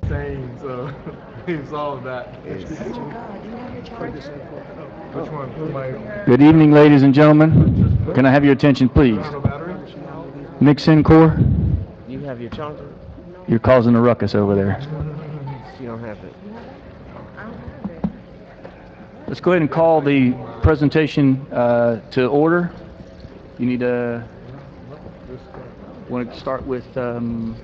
saying, so we solved that. Which one? My Good evening, ladies and gentlemen. Can I have your attention, please? battery? Mix in core. You have your charger? You're causing a ruckus over there. You don't have it. Let's go ahead and call the presentation to order. You need to want to start with. You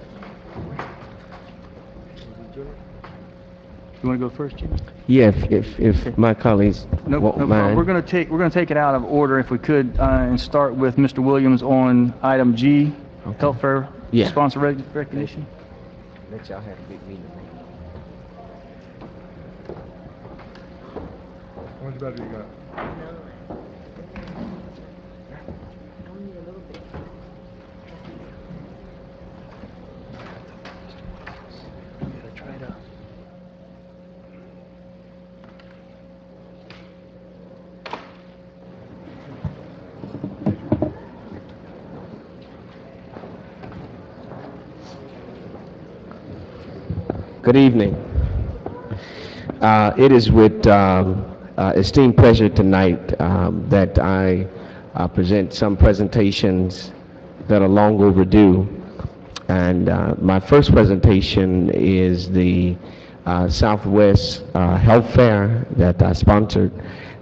want to go first, Jimmy? Yeah, if my colleagues won't mind. We're going to take it out of order if we could, and start with Mr. Williams on item G, Okay. health fair Yeah. sponsor recognition. Let y'all have a big meeting. How much battery you got? Good evening. It is with esteemed pleasure tonight that I present some presentations that are long overdue. And my first presentation is the Southwest Health Fair that I sponsored.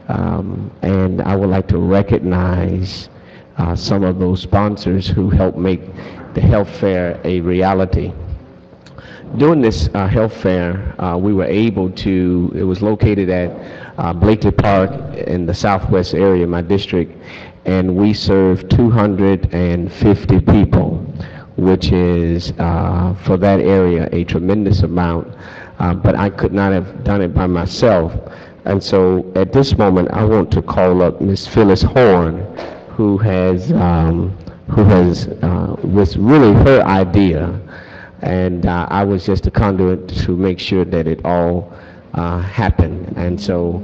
And I would like to recognize some of those sponsors who helped make the health fair a reality. During this health fair, we were able to, it was located at Blakely Park in the southwest area of my district, and we served 250 people, which is, for that area, a tremendous amount, but I could not have done it by myself. And so at this moment, I want to call up Ms. Phyllis Horn, who was really her idea. And I was just a conduit to make sure that it all happened. And so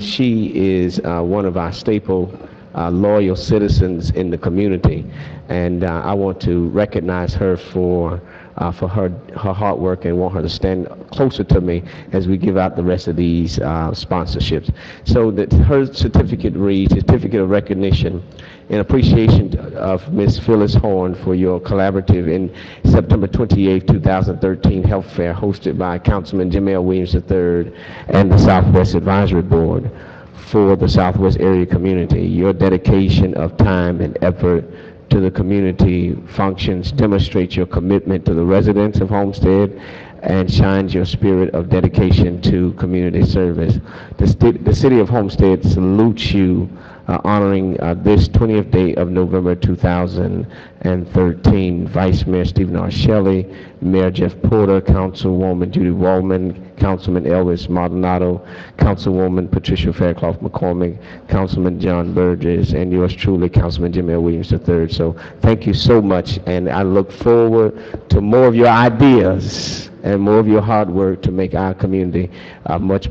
she is one of our staple loyal citizens in the community. And I want to recognize her for her hard work and want her to stand closer to me as we give out the rest of these sponsorships. So that her certificate reads, Certificate of Recognition in appreciation of Ms. Phyllis Horn for your collaborative in September 28, 2013 health fair hosted by Councilman Jimmy L. Williams III and the Southwest Advisory Board for the Southwest area community. Your dedication of time and effort to the community functions demonstrates your commitment to the residents of Homestead and shines your spirit of dedication to community service. The city of Homestead salutes you honoring this 20th day of November 2013. Vice Mayor Stephen R. Shelley, Mayor Jeff Porter, Councilwoman Judy Wallman, Councilman Elvis Maldonado, Councilwoman Patricia Faircloth McCormick, Councilman John Burgess, and yours truly, Councilman Jimmy L. Williams III. So thank you so much, and I look forward to more of your ideas and more of your hard work to make our community much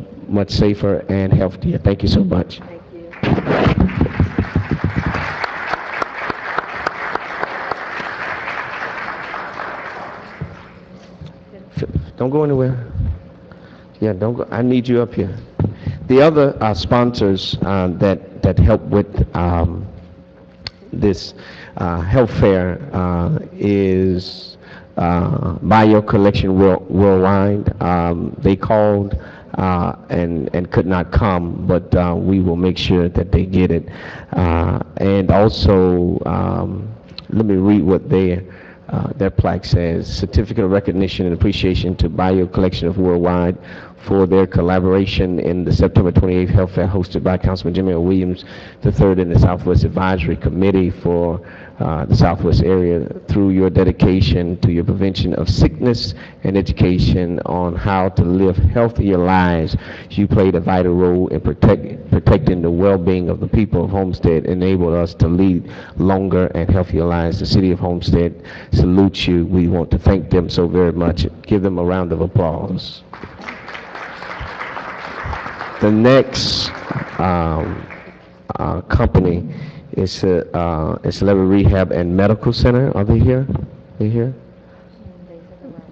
safer and healthier. Thank you so much. Don't go anywhere. Yeah, don't go. I need you up here. The other sponsors that help with this health fair is Bio Collection Worldwide. They called and could not come, but we will make sure that they get it. And also, let me read what their plaque says. Certificate of Recognition and Appreciation to Bio Collection of Worldwide for their collaboration in the September 28th Health Fair hosted by Councilman Jimmy L. Williams III and the Southwest Advisory Committee for the Southwest area. Through your dedication to your prevention of sickness and education on how to live healthier lives, you played a vital role in protecting the well-being of the people of Homestead, enabled us to lead longer and healthier lives. The city of Homestead salutes you. We want to thank them so very much. Give them a round of applause. The next company is Celebrity Rehab and Medical Center. Are they here? They here?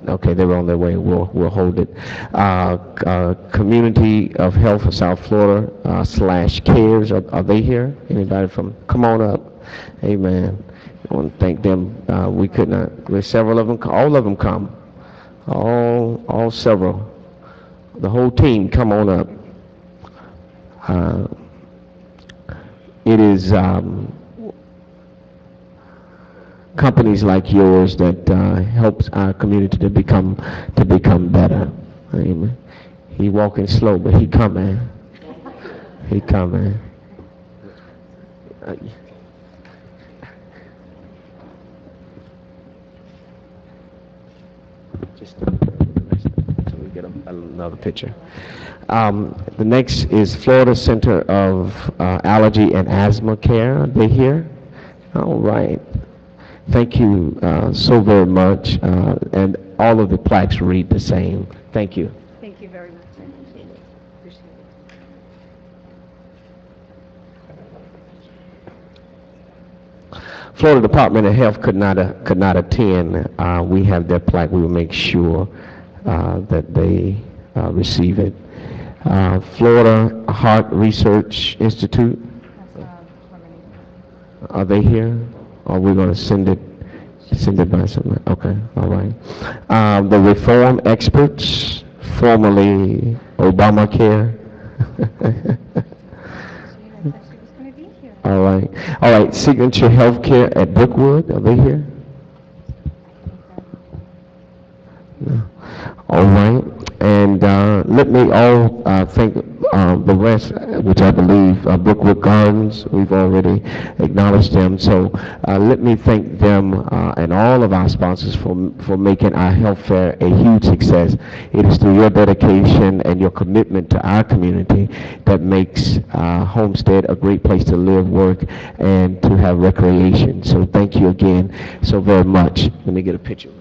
Okay, they're on their way. We'll hold it. Community of Health of South Florida slash CARES. Are they here? Anybody from? Come on up. Amen. I want to thank them. We could not. There's several of them. All of them come. All several. The whole team, come on up. It is companies like yours that helps our community to become better. Amen. He walking slow, but he coming. He coming. Just so we get another picture. The next is Florida Center of Allergy and Asthma Care. Are they here? All right. Thank you so very much. And all of the plaques read the same. Thank you. Thank you very much. I appreciate it. Appreciate it. Florida Department of Health could not attend. We have their plaque. We will make sure that they receive it. Florida Heart Research Institute. Are they here? Or we're going to send it by something? Okay, all right. The Reform Experts, formerly Obamacare. All right. Signature Healthcare at Brookwood. Are they here? No. All right. And let me all thank the rest, which I believe Brookwood Gardens, we've already acknowledged them. So let me thank them and all of our sponsors for making our health fair a huge success. It is through your dedication and your commitment to our community that makes Homestead a great place to live, work, and to have recreation. So thank you again so very much. Let me get a picture.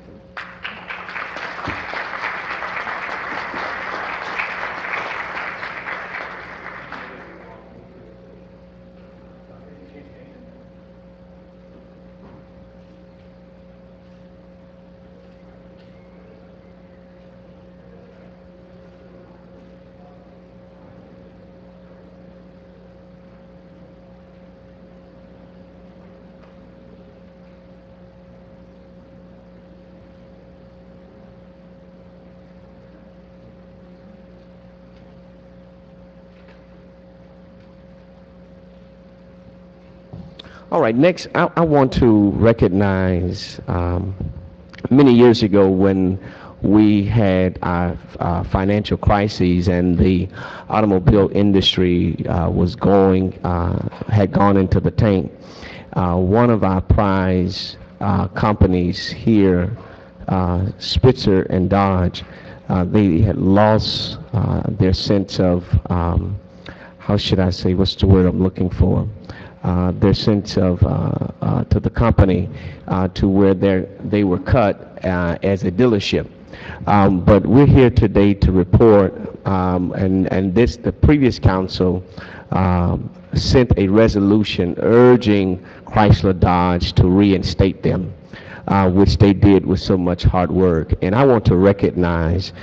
All right, next I want to recognize many years ago when we had our financial crises and the automobile industry had gone into the tank. One of our prize companies here, Spitzer and Dodge, they had lost their sense of, how should I say, what's the word I'm looking for? Their sense of to the company to where they were cut as a dealership. But we're here today to report, and the previous council sent a resolution urging Chrysler Dodge to reinstate them, which they did with so much hard work. And I want to recognize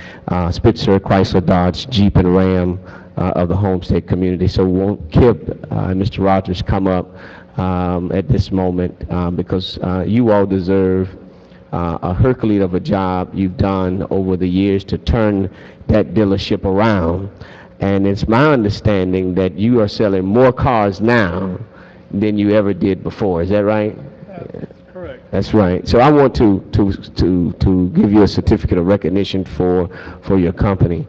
Spitzer, Chrysler Dodge, Jeep, and Ram of the Homestead community. So won't Kip, Mr. Rogers, come up at this moment because you all deserve a Hercules of a job you've done over the years to turn that dealership around. And it's my understanding that you are selling more cars now than you ever did before. Is that right? Correct. That's right. So I want to give you a certificate of recognition for your company.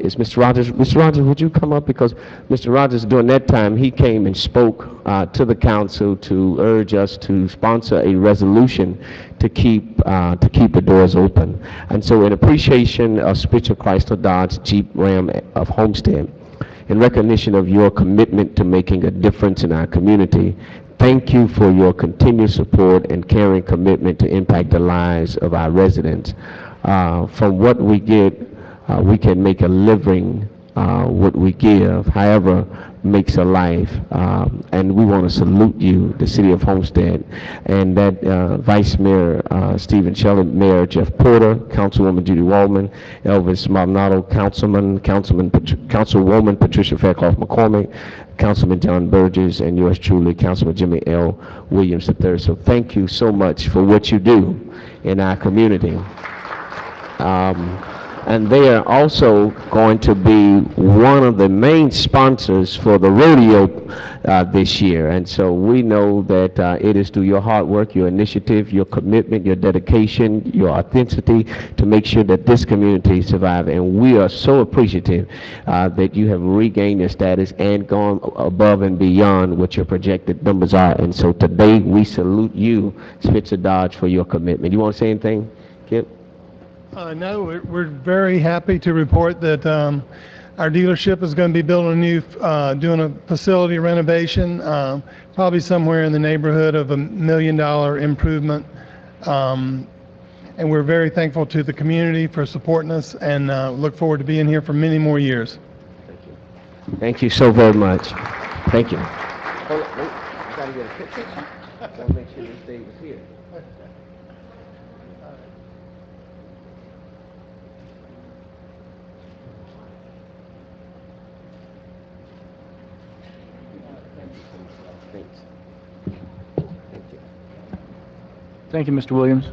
Is Mr. Rogers? Mr. Rogers, would you come up? Because Mr. Rogers, during that time, he came and spoke to the council to urge us to sponsor a resolution to keep the doors open. And so, in appreciation of Spitzer, Chrysler, Dodge, Jeep, Ram of Homestead, in recognition of your commitment to making a difference in our community, thank you for your continued support and caring commitment to impact the lives of our residents. From what we get, we can make a living what we give. However, makes a life. And we want to salute you, the city of Homestead, and that Vice Mayor Stephen Shelley, Mayor Jeff Porter, Councilwoman Judy Waldman, Elvis Maldonado, Councilwoman Patricia Faircloth McCormick, Councilman John Burgess, and yours truly, Councilman Jimmy L. Williams III. So thank you so much for what you do in our community. And they are also going to be one of the main sponsors for the rodeo this year. And so we know that it is through your hard work, your initiative, your commitment, your dedication, your authenticity to make sure that this community survives. And we are so appreciative that you have regained your status and gone above and beyond what your projected numbers are. And so today we salute you, Spitzer Dodge, for your commitment. You want to say anything, Kip? No, we're very happy to report that our dealership is going to be building a new, doing a facility renovation, probably somewhere in the neighborhood of $1 million improvement. And we're very thankful to the community for supporting us, and look forward to being here for many more years. Thank you so very much. Thank you. Hold on, wait. Got to get a picture. Got to make sure this thing is here. Thank you, Mr. Williams.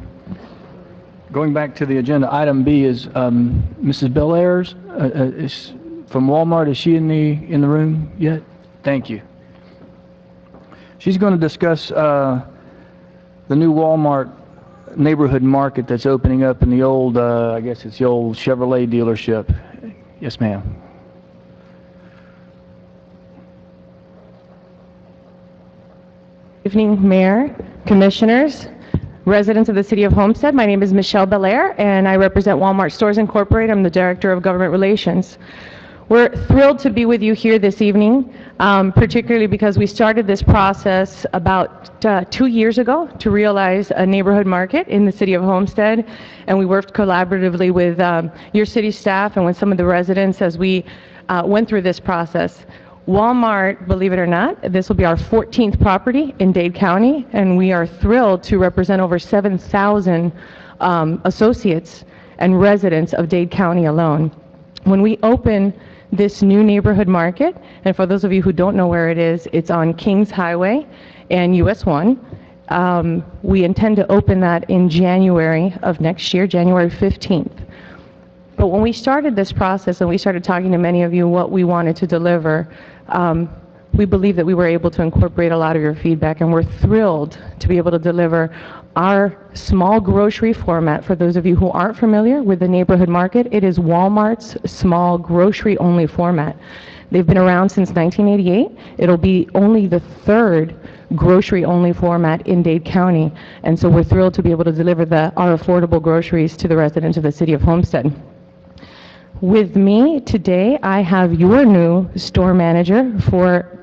Going back to the agenda, item B is Mrs. Belair's is from Walmart. Is she in the room yet? Thank you. She's going to discuss the new Walmart neighborhood market that's opening up in the old, I guess it's the old Chevrolet dealership. Yes, ma'am. Good evening, Mayor, Commissioners, residents of the City of Homestead. My name is Michelle Belair, and I represent Walmart Stores Incorporated. I'm the Director of Government Relations. We're thrilled to be with you here this evening, particularly because we started this process about 2 years ago to realize a neighborhood market in the City of Homestead, and we worked collaboratively with your city staff and with some of the residents as we went through this process. Walmart, believe it or not, this will be our 14th property in Dade County, and we are thrilled to represent over 7,000 associates and residents of Dade County alone. When we open this new neighborhood market, and for those of you who don't know where it is, it's on Kings Highway and US 1. We intend to open that in January of next year, January 15th. But when we started this process and we started talking to many of you what we wanted to deliver, we believe that we were able to incorporate a lot of your feedback, and we're thrilled to be able to deliver our small grocery format. For those of you who aren't familiar with the neighborhood market, it is Walmart's small grocery only format. They've been around since 1988. It'll be only the third grocery only format in Dade County, and so we're thrilled to be able to deliver our affordable groceries to the residents of the City of Homestead. With me today, I have your new store manager for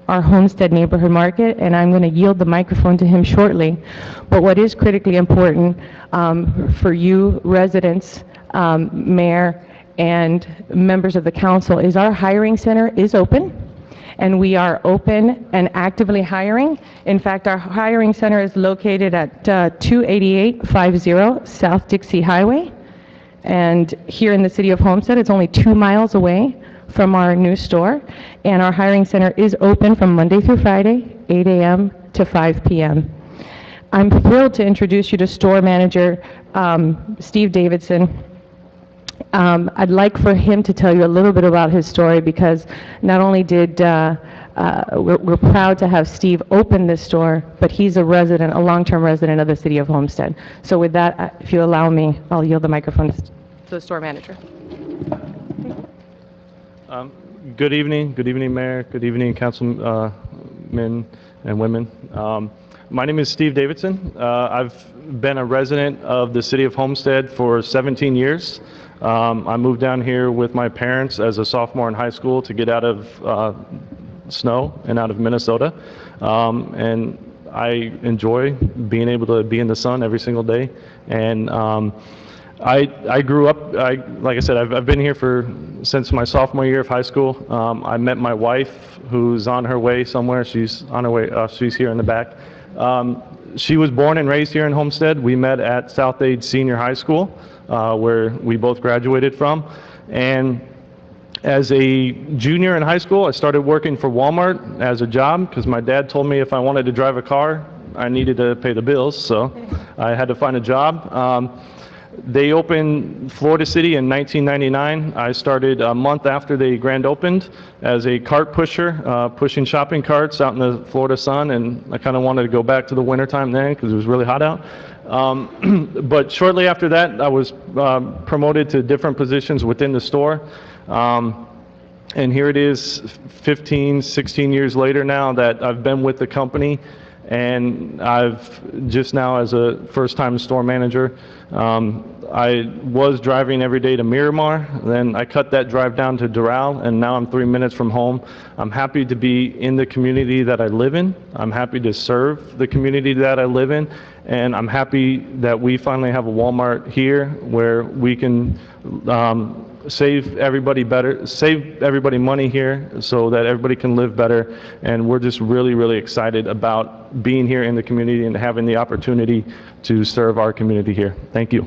our Homestead neighborhood market, and I'm going to yield the microphone to him shortly. But what is critically important for you residents, mayor, and members of the council is our hiring center is open, and we are open and actively hiring. In fact, our hiring center is located at 28850 South Dixie Highway. And here in the City of Homestead, it's only 2 miles away from our new store. And our hiring center is open from Monday through Friday, 8 a.m. to 5 p.m. I'm thrilled to introduce you to store manager Steve Davidson. I'd like for him to tell you a little bit about his story, because not only did we're proud to have Steve open this store, but he's a resident, a long-term resident of the City of Homestead. So with that, if you allow me, I'll yield the microphone to the store manager. Good evening, Mayor. Good evening, councilmen and women. My name is Steve Davidson. I've been a resident of the City of Homestead for 17 years. I moved down here with my parents as a sophomore in high school to get out of snow and out of Minnesota, and I enjoy being able to be in the sun every single day. And I grew up, like I said, I've been here since my sophomore year of high school. I met my wife, who's on her way somewhere. She's on her way, she's here in the back. She was born and raised here in Homestead. We met at South Aid Senior High School, where we both graduated from. And as a junior in high school, I started working for Walmart as a job because my dad told me if I wanted to drive a car, I needed to pay the bills, so I had to find a job. They opened Florida City in 1999. I started a month after they grand opened as a cart pusher, pushing shopping carts out in the Florida sun, and I kind of wanted to go back to the wintertime then because it was really hot out. But shortly after that, I was promoted to different positions within the store. And here it is 15, 16 years later now that I've been with the company, and I've just now as a first-time store manager. I was driving every day to Miramar, then I cut that drive down to Doral, and now I'm 3 minutes from home. I'm happy to be in the community that I live in. I'm happy to serve the community that I live in, and I'm happy that we finally have a Walmart here where we can save everybody money here so that everybody can live better. And we're just really, really excited about being here in the community and having the opportunity to serve our community here. Thank you.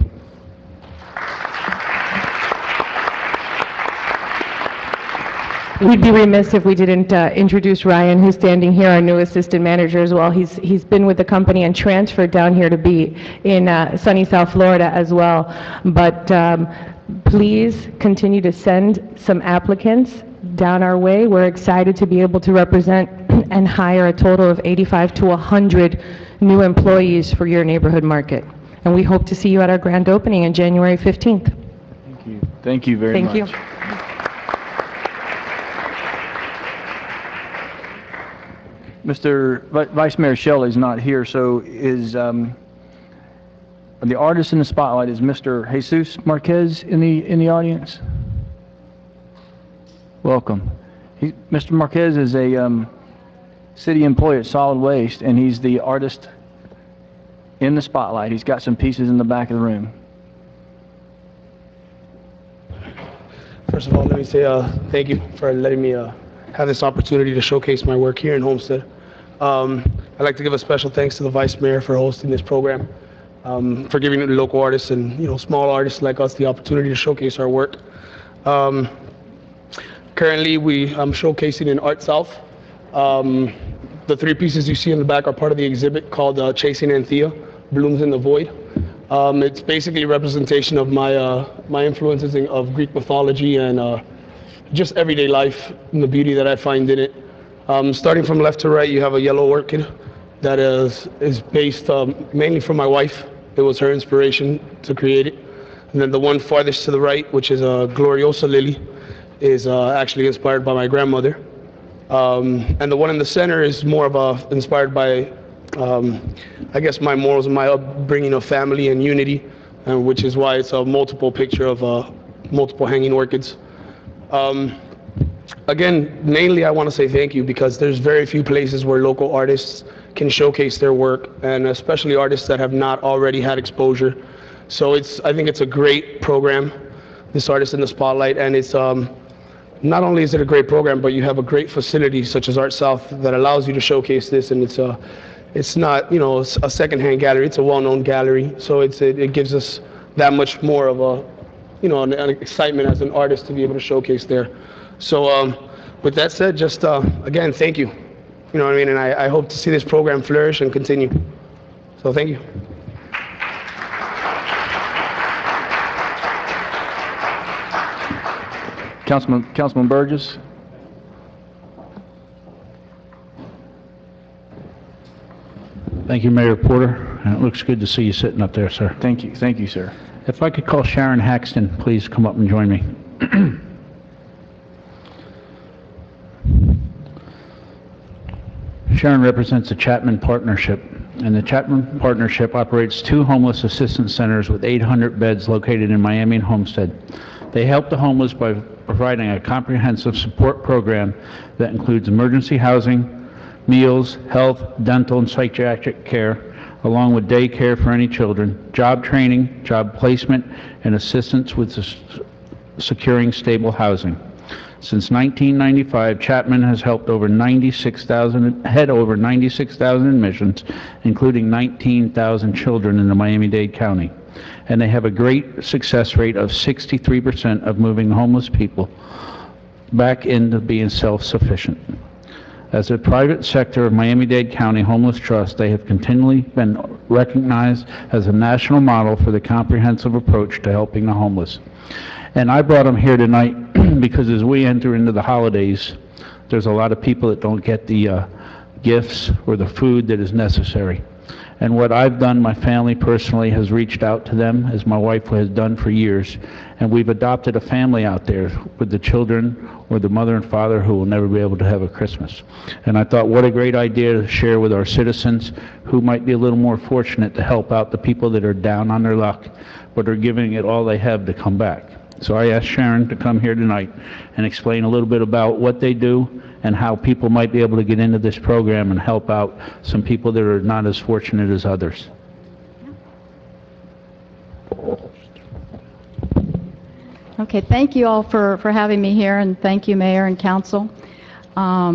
We'd be remiss if we didn't introduce Ryan, who's standing here, our new assistant manager as well. He's been with the company and transferred down here to be in sunny South Florida as well. But please continue to send some applicants down our way. We're excited to be able to represent and hire a total of 85 to 100 new employees for your neighborhood market. And we hope to see you at our grand opening on January 15th. Thank you. Thank you very much. Thank you. Mr. Vice Mayor Shelley's not here, so is the artist in the spotlight is Mr. Jesus Marquez in the audience? Welcome. Mr. Marquez is a city employee at Solid Waste, and he's the artist in the spotlight. He's got some pieces in the back of the room. First of all, let me say thank you for letting me have this opportunity to showcase my work here in Homestead. I'd like to give a special thanks to the Vice Mayor for hosting this program, for giving the local artists and small artists like us the opportunity to showcase our work. Currently, I'm showcasing in Art South. The three pieces you see in the back are part of the exhibit called Chasing Anthea, Blooms in the Void. It's basically a representation of my influences of Greek mythology and just everyday life and the beauty that I find in it. Starting from left to right, you have a yellow orchid that is based mainly from my wife. It was her inspiration to create it. And then the one farthest to the right, which is a Gloriosa lily, is actually inspired by my grandmother. And the one in the center is more of inspired by, I guess, my morals and my upbringing of family and unity, which is why it's a multiple picture of multiple hanging orchids. Again, mainly I want to say thank you because there's very few places where local artists can showcase their work, and especially artists that have not already had exposure. So I think it's a great program, this Artist in the Spotlight, and it's not only is it a great program, but you have a great facility such as Art South that allows you to showcase this, and it's not a secondhand gallery, it's a well-known gallery, so it gives us that much more of an excitement as an artist to be able to showcase there. So with that said, just again, thank you. You know what I mean? And I hope to see this program flourish and continue. So thank you. Councilman Burgess. Thank you, Mayor Porter. And it looks good to see you sitting up there, sir. Thank you, sir. If I could call Sharon Haxton, please come up and join me. Sharon represents the Chapman Partnership, and the Chapman Partnership operates 2 homeless assistance centers with 800 beds located in Miami and Homestead. They help the homeless by providing a comprehensive support program that includes emergency housing, meals, health, dental, and psychiatric care, along with daycare for any children, job training, job placement, and assistance with securing stable housing. Since 1995, Chapman has helped over 96,000 admissions, including 19,000 children in the Miami-Dade County. And they have a great success rate of 63% of moving homeless people back into being self-sufficient. As a private sector of Miami-Dade County Homeless Trust, they have continually been recognized as a national model for the comprehensive approach to helping the homeless. And I brought them here tonight because as we enter into the holidays, there's a lot of people that don't get the gifts or the food that is necessary. And what I've done, my family personally has reached out to them, as my wife has done for years, and we've adopted a family out there with the children or the mother and father who will never be able to have a Christmas. And I thought, what a great idea to share with our citizens who might be a little more fortunate to help out the people that are down on their luck, but are giving it all they have to come back. So I asked Sharon to come here tonight and explain a little bit about what they do and how people might be able to get into this program and help out some people that are not as fortunate as others. Okay, thank you all for having me here, and thank you, Mayor and Council. A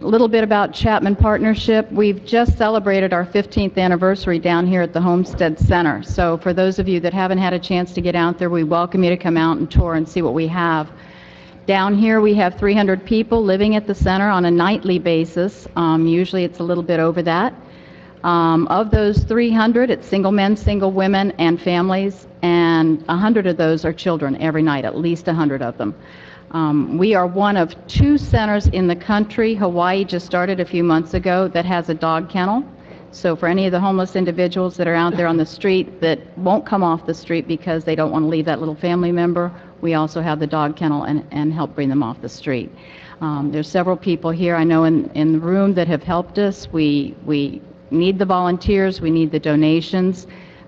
little bit about Chapman Partnership. We've just celebrated our 15th anniversary down here at the Homestead Center. So for those of you that haven't had a chance to get out there, we welcome you to come out and tour and see what we have. Down here we have 300 people living at the center on a nightly basis. Usually it's a little bit over that. Of those 300, it's single men, single women, and families, and 100 of those are children every night, at least 100 of them. We are one of 2 centers in the country. Hawaii just started a few months ago that has a dog kennel. So for any of the homeless individuals that are out there on the street that won't come off the street because they don't want to leave that little family member, we also have the dog kennel and help bring them off the street. There's several people here I know in the room that have helped us. We need the volunteers, we need the donations,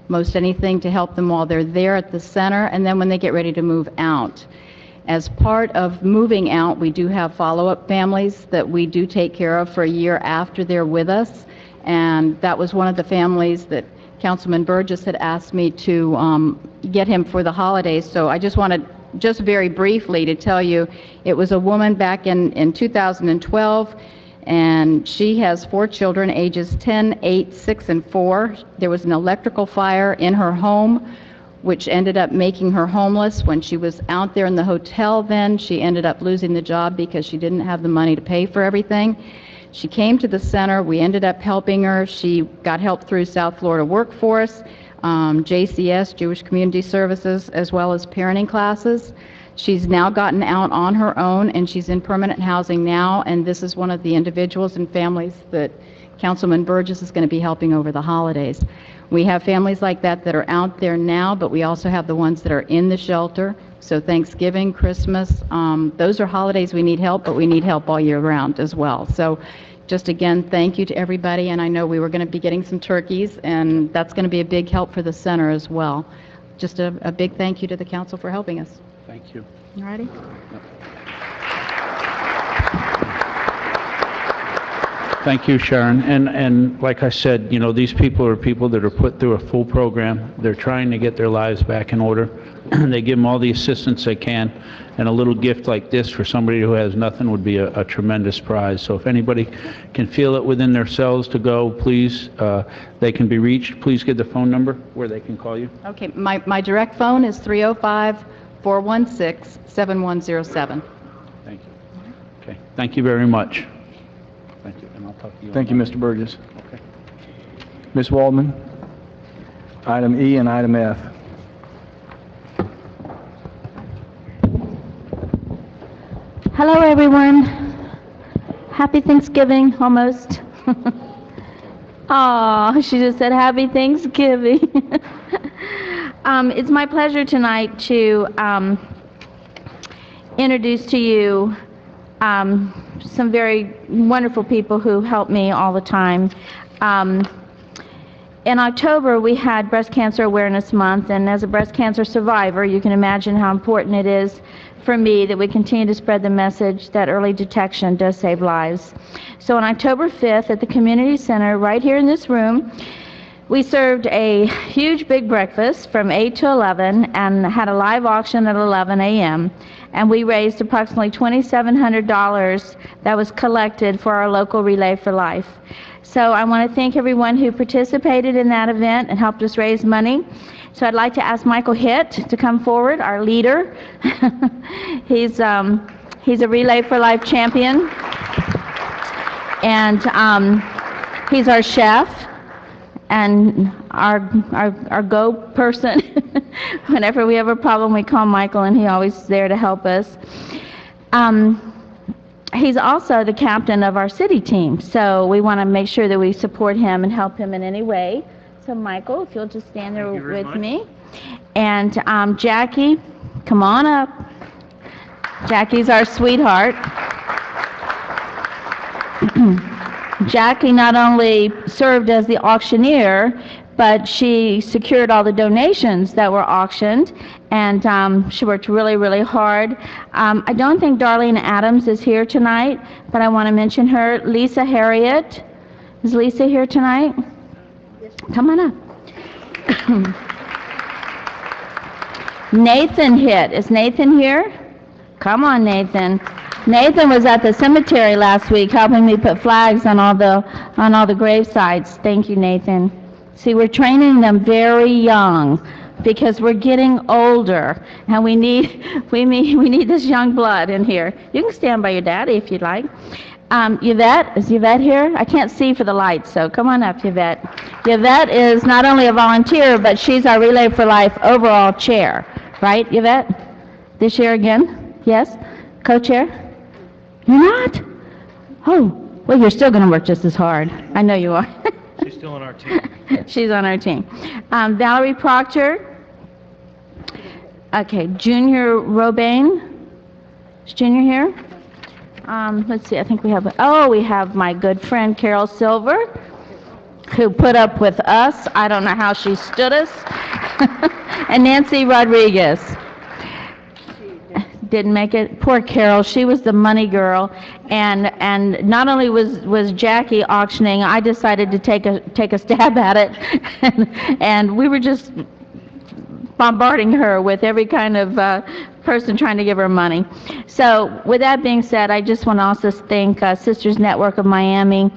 most anything to help them while they're there at the center, and then when they get ready to move out. As part of moving out, we do have follow-up families that we do take care of for a year after they're with us, and that was one of the families that Councilman Burgess had asked me to get him for the holidays. So I just wanted, just very briefly, to tell you, it was a woman back in 2012, and she has 4 children, ages 10, 8, 6, and 4. There was an electrical fire in her home, which ended up making her homeless. When she was out there in the hotel then, she ended up losing the job because she didn't have the money to pay for everything. She came to the center. We ended up helping her. She got help through South Florida Workforce, JCS, Jewish Community Services, as well as parenting classes. She's now gotten out on her own, and she's in permanent housing now, and this is one of the individuals and families that Councilman Burgess is going to be helping over the holidays. We have families like that that are out there now, but we also have the ones that are in the shelter. So Thanksgiving, Christmas, those are holidays we need help, but we need help all year round as well. So just again, thank you to everybody, and I know we were going to be getting some turkeys, and that's going to be a big help for the center as well. Just a big thank you to the council for helping us. Thank you. All righty. Thank you, Sharon. And like I said, you know, these people are people that are put through a full program. They're trying to get their lives back in order. They give them all the assistance they can, and a little gift like this for somebody who has nothing would be a tremendous prize. So if anybody can feel it within themselves to go, please, they can be reached. Please give the phone number where they can call you. Okay, my direct phone is 305-416-7107. Thank you. Okay, thank you very much. Thank you, and I'll talk to you. Thank you, Mr. Burgess. Okay. Ms. Waldman, item E and item F. Hello, everyone. Happy Thanksgiving, almost. Aw, she just said Happy Thanksgiving. It's my pleasure tonight to introduce to you some very wonderful people who help me all the time. In October, we had Breast Cancer Awareness Month, and as a breast cancer survivor, you can imagine how important it is for me that we continue to spread the message that early detection does save lives. So on October 5th at the Community Center, right here in this room, We served a huge big breakfast from 8 to 11 and had a live auction at 11 a.m. And we raised approximately $2,700 that was collected for our local Relay for Life. So I want to thank everyone who participated in that event and helped us raise money. So I'd like to ask Michael Hitt to come forward, our leader. He's a Relay for Life champion. And he's our chef and our go person. Whenever we have a problem, we call Michael, and he's always there to help us. He's also the captain of our city team, so we want to make sure that we support him and help him in any way. So Michael, if you'll just stand there with me. And Jackie, come on up. Jackie's our sweetheart. Jackie not only served as the auctioneer, but she secured all the donations that were auctioned, and she worked really, really hard. I don't think Darlene Adams is here tonight, but I want to mention her. Lisa Harriet. Is Lisa here tonight? Come on up. Nathan Hitt. Is Nathan here? Come on, Nathan. Nathan was at the cemetery last week helping me put flags on all the grave sites. Thank you, Nathan. See, we're training them very young because we're getting older, and we need this young blood in here. You can stand by your daddy if you'd like. Yvette, is Yvette here? I can't see for the lights, so come on up, Yvette. Yvette is not only a volunteer, but she's our Relay for Life overall chair. Right, Yvette? This year again? Yes? Co-chair? You're not? Oh, well, you're still going to work just as hard. I know you are. She's still on our team. She's on our team. Valerie Proctor. Okay, Junior Robain. Is Junior here? Let's see, I think we have my good friend Carol Silver, who put up with us. I don't know how she stood us. And Nancy Rodriguez. Didn't make it. Poor Carol, she was the money girl, and not only was Jackie auctioning, I decided to take a stab at it, and we were just bombarding her with every kind of person trying to give her money. So with that being said, I just want to also thank Sisters Network of Miami,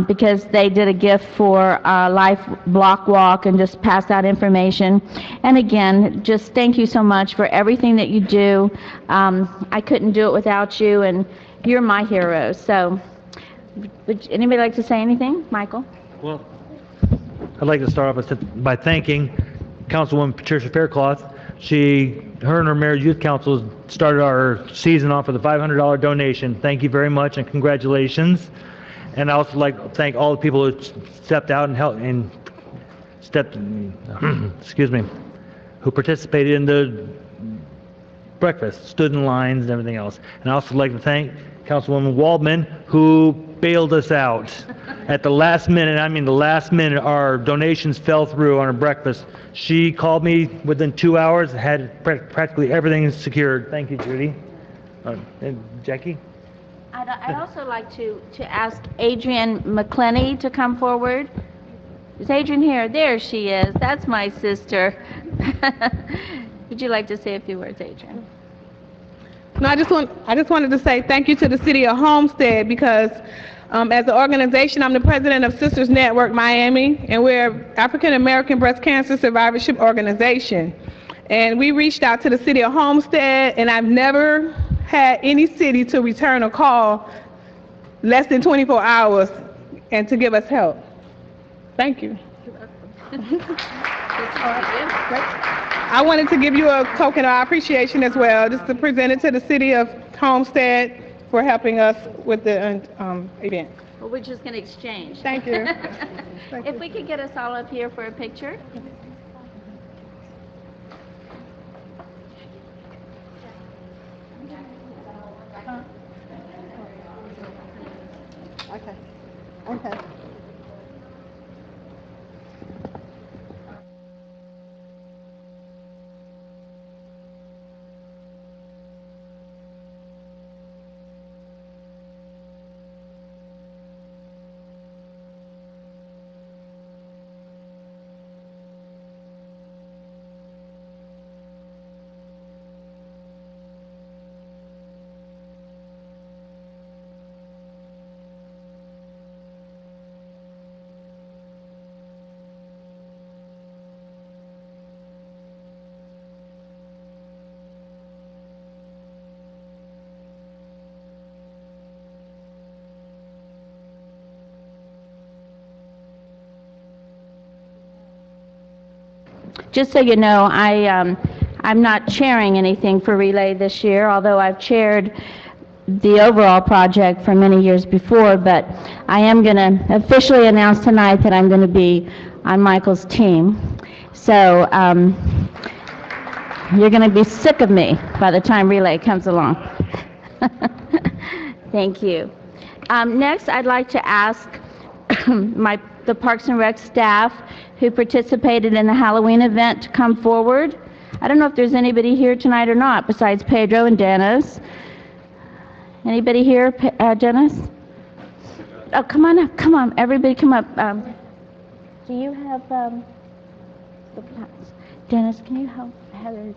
because they did a gift for Life Block Walk and just passed out information. And again, just thank you so much for everything that you do. I couldn't do it without you, and you're my hero. So would anybody like to say anything? Michael? Well, I'd like to start off by thanking Councilwoman Patricia Faircloth. Her and her Mayor Youth Council started our season off with a $500 donation. Thank you very much, and congratulations. And I also like to thank all the people who stepped out and helped and who participated in the breakfast, stood in lines and everything else. And I also like to thank Councilwoman Waldman, who bailed us out at the last minute. I mean, the last minute, our donations fell through on our breakfast. She called me within 2 hours, had practically everything secured. Thank you, Judy. And Jackie? I'd also like to ask Adrienne McClenny to come forward. Is Adrienne here? There she is. That's my sister. Would you like to say a few words, Adrienne? No, I just wanted to say thank you to the City of Homestead, because as an organization, I'm the president of Sisters Network Miami, and we're an African American breast cancer survivorship organization. And we reached out to the City of Homestead, and I've never had any city to return a call less than 24 hours and to give us help. Thank you. I wanted to give you a token of appreciation as well, just to present it to the City of Homestead for helping us with the event. Well, we're just going to exchange. Thank you. If we could get us all up here for a picture. Okay. Okay. Just so you know, I'm not chairing anything for Relay this year, although I've chaired the overall project for many years before, but I am going to officially announce tonight that I'm going to be on Michael's team. So you're going to be sick of me by the time Relay comes along. Thank you. Next, I'd like to ask the Parks and Rec staff who participated in the Halloween event to come forward. I don't know if there's anybody here tonight or not besides Pedro and Dennis. Anybody here, Dennis? Oh, come on up, come on, everybody come up. Do you have, Dennis, can you help Heather?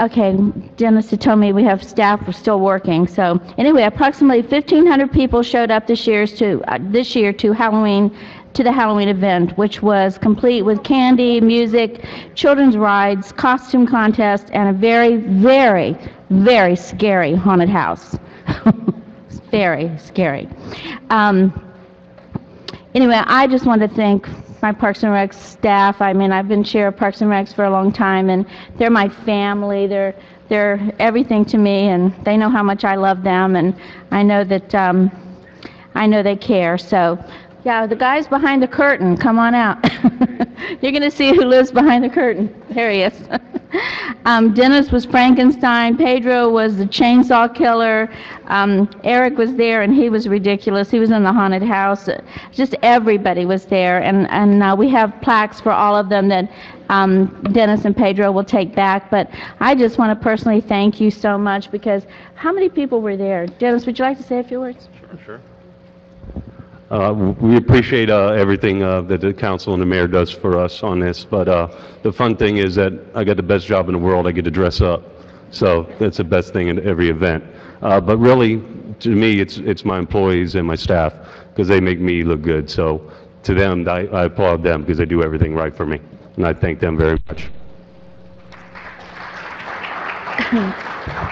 Okay, Dennis had told me we have staff who are still working. So anyway, approximately 1,500 people showed up this year to the Halloween event, which was complete with candy, music, children's rides, costume contest, and a very, very, very scary haunted house. Very scary. Anyway, I just want to thank my Parks and Rec staff. I mean, I've been chair of Parks and Recs for a long time, and they're my family. They're everything to me, and they know how much I love them, and I know that I know they care. So, yeah, the guys behind the curtain, come on out. You're going to see who lives behind the curtain. There he is. Dennis was Frankenstein. Pedro was the chainsaw killer. Eric was there, and he was ridiculous. He was in the haunted house. Just everybody was there, and we have plaques for all of them that Dennis and Pedro will take back. But I just want to personally thank you so much, because how many people were there? Dennis, would you like to say a few words? Sure. We appreciate everything that the council and the mayor does for us on this, but the fun thing is that I got the best job in the world. I get to dress up, so that's the best thing in every event. But really, to me, it's my employees and my staff, because they make me look good. So to them, I applaud them, because they do everything right for me, and I thank them very much.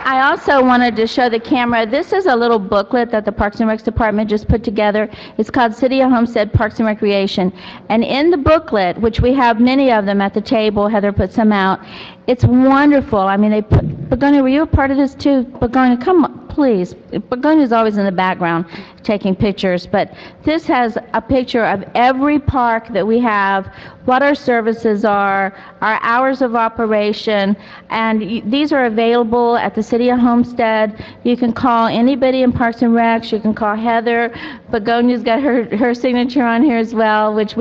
I also wanted to show the camera. This is a little booklet that the Parks and Recs Department just put together. It's called City of Homestead Parks and Recreation. And in the booklet, which we have many of them at the table, Heather put some out, it's wonderful. I mean, they put, Begonia, were you a part of this too? Begonia, come on, please. Begonia's always in the background taking pictures, but this has a picture of every park that we have, what our services are, our hours of operation, and these are available at the City of Homestead. You can call anybody in Parks and Recs. You can call Heather. Begonia's got her signature on here as well, which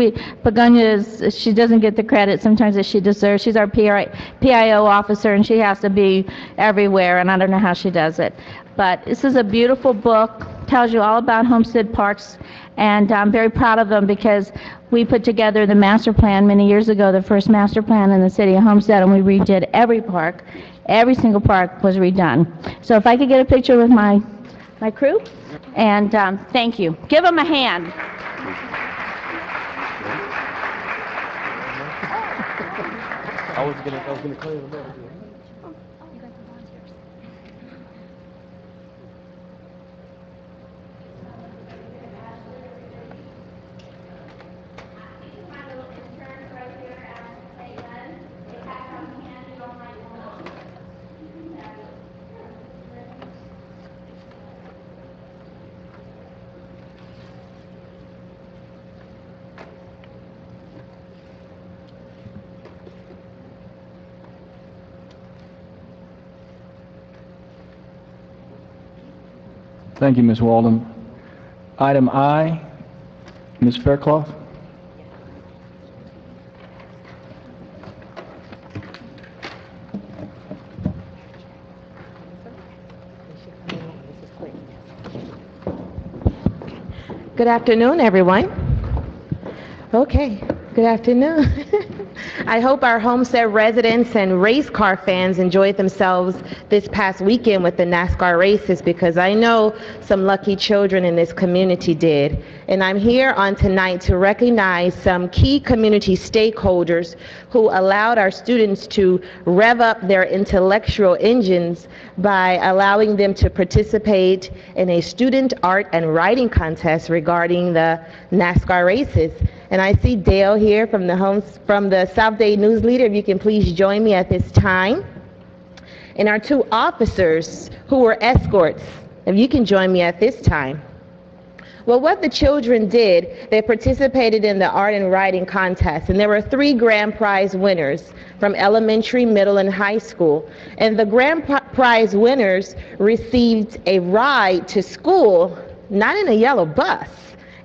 Begonia she doesn't get the credit sometimes that she deserves. She's our PIO officer, and she has to be everywhere, and I don't know how she does it. But this is a beautiful book, tells you all about Homestead Parks, and I'm very proud of them, because we put together the master plan many years ago, the first master plan in the City of Homestead, and we redid every park. Every single park was redone. So if I could get a picture with my crew, and thank you. Give them a hand. I was gonna clear the middle. Thank you, Ms. Walden. Item I, Ms. Faircloth. Good afternoon, everyone. Okay, good afternoon. I hope our Homestead residents and race car fans enjoyed themselves this past weekend with the NASCAR races, because I know some lucky children in this community did. And I'm here on tonight to recognize some key community stakeholders who who allowed our students to rev up their intellectual engines by allowing them to participate in a student art and writing contest regarding the NASCAR races. And I see Dale here from the South Dade News Leader. If you can please join me at this time. And our two officers who were escorts, if you can join me at this time. Well, what the children did, they participated in the art and writing contest, and there were 3 grand prize winners from elementary, middle, and high school. And the grand prize winners received a ride to school, not in a yellow bus,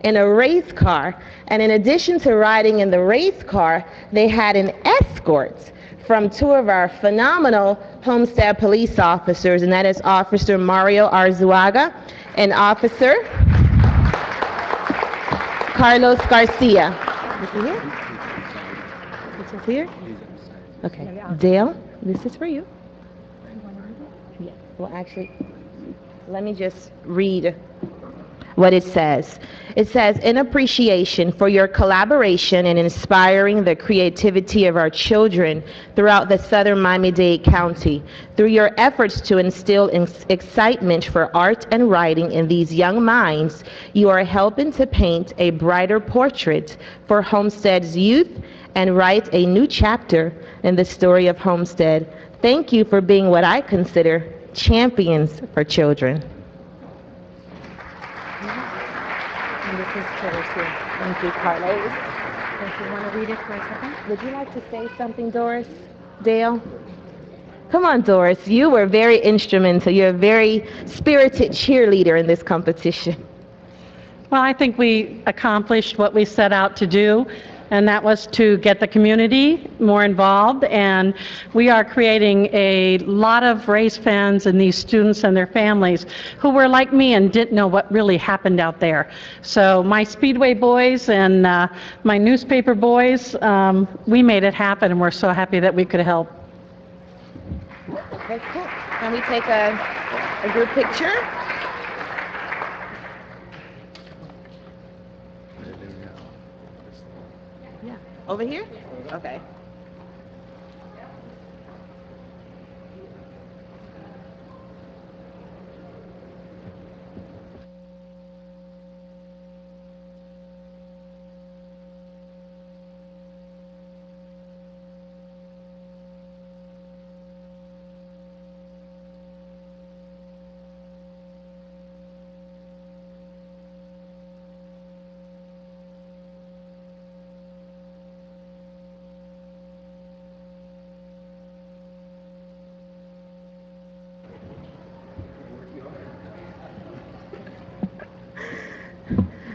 in a race car. And in addition to riding in the race car, they had an escort from 2 of our phenomenal Homestead police officers, and that is Officer Mario Arzuaga and Officer Carlos Garcia. Is he here? This is here? Okay. Dale, this is for you. Yeah. Well, actually, let me just read what it says. It says, in appreciation for your collaboration in inspiring the creativity of our children throughout the southern Miami-Dade County, through your efforts to instill excitement for art and writing in these young minds, you are helping to paint a brighter portrait for Homestead's youth and write a new chapter in the story of Homestead. Thank you for being what I consider champions for children. And this is Claire's here. Thank you, Carlos. If you want to read it for a second. Would you like to say something, Doris? Dale? Come on, Doris. You were very instrumental. You're a very spirited cheerleader in this competition. Well, I think we accomplished what we set out to do, and that was to get the community more involved. And we are creating a lot of race fans and these students and their families who were like me and didn't know what really happened out there. So my Speedway boys and my newspaper boys, we made it happen, and we're so happy that we could help. Okay, cool. Can we take a group picture? Yeah. Over here? Okay.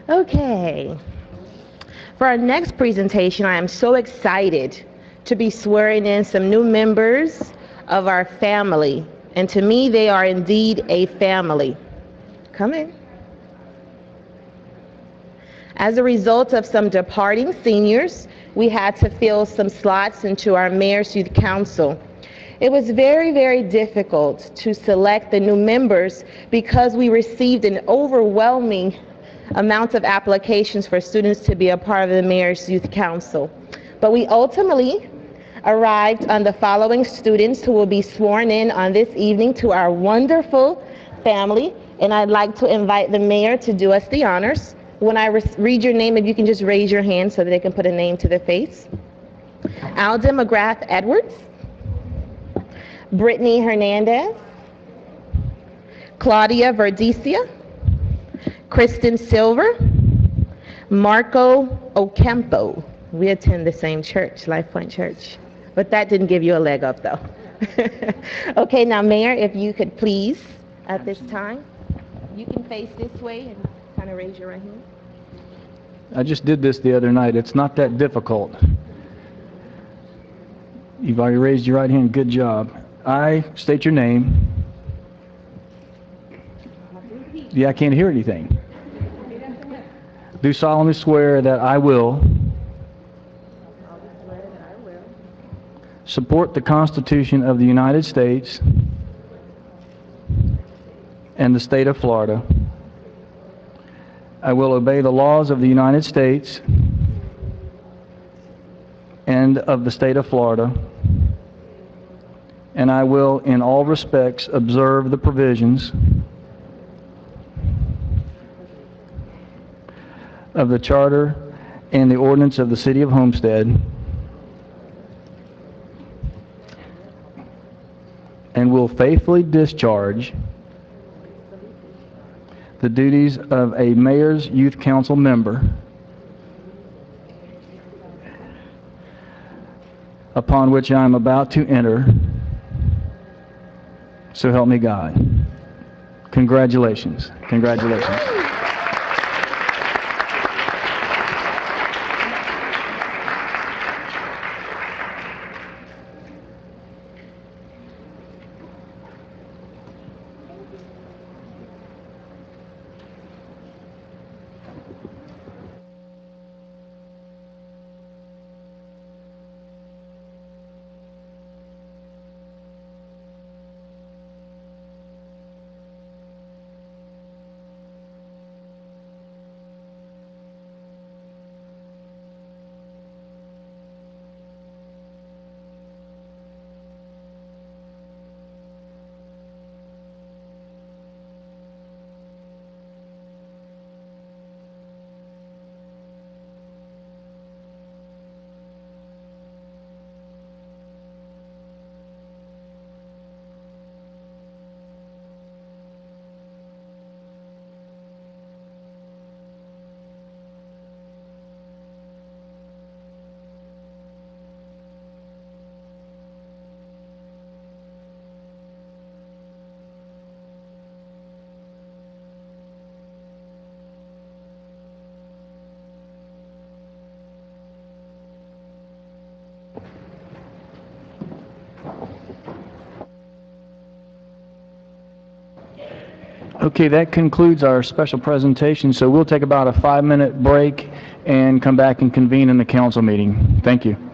Okay. For our next presentation, I am so excited to be swearing in some new members of our family. And to me, they are indeed a family. Come in. As a result of some departing seniors, we had to fill some slots into our Mayor's Youth Council. It was very, very difficult to select the new members because we received an overwhelming amount of applications for students to be a part of the Mayor's Youth Council. But we ultimately arrived on the following students who will be sworn in on this evening to our wonderful family. And I'd like to invite the mayor to do us the honors. When I read your name, if you can just raise your hand so that they can put a name to the face. Alden McGrath Edwards, Brittany Hernandez, Claudia Verdecia, Kristen Silver, Marco Ocampo. We attend the same church, Life Point Church. But that didn't give you a leg up, though. Okay, now, Mayor, if you could please, at this time, you can face this way and kind of raise your right hand. I just did this the other night. It's not that difficult. You've already raised your right hand. Good job. I state your name. Yeah, I can't hear anything. Do solemnly swear that I will support the Constitution of the United States and the state of Florida. I will obey the laws of the United States and and of the state of Florida, and I will in all respects observe the provisions of the Charter and the ordinance of the City of Homestead, and will faithfully discharge the duties of a Mayor's Youth Council member upon which I am about to enter. So help me God. Congratulations. Congratulations. Okay, that concludes our special presentation, so we'll take about a 5-minute break and come back and convene in the council meeting. Thank you.